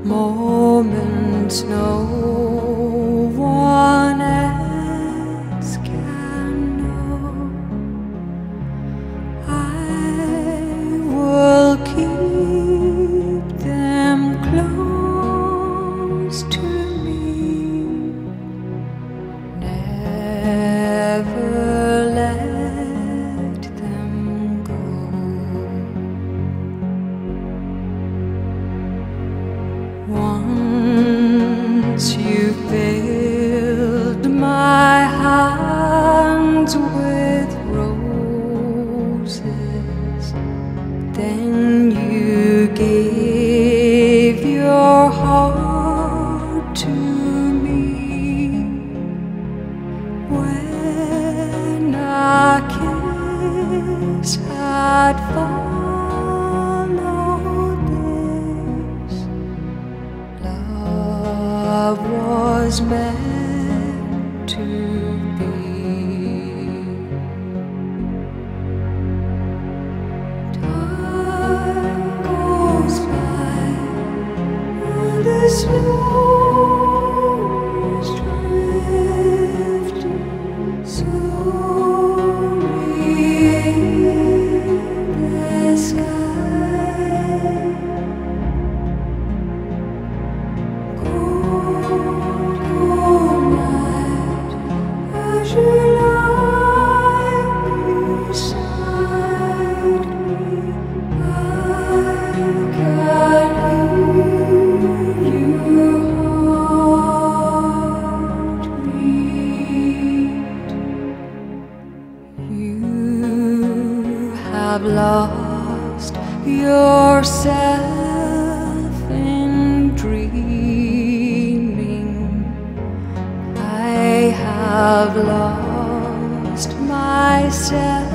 moments no one else can know. I will keep them close to me, never let them go. Once you filled my hands with roses, then you gave your heart to me. When a kiss had followed this, love was meant to be. Time goes by and the snow is drifting slowly in the sky. Cold night as you lie beside me, I can hear your heartbeat. You have lost yourself in dreaming. I have lost myself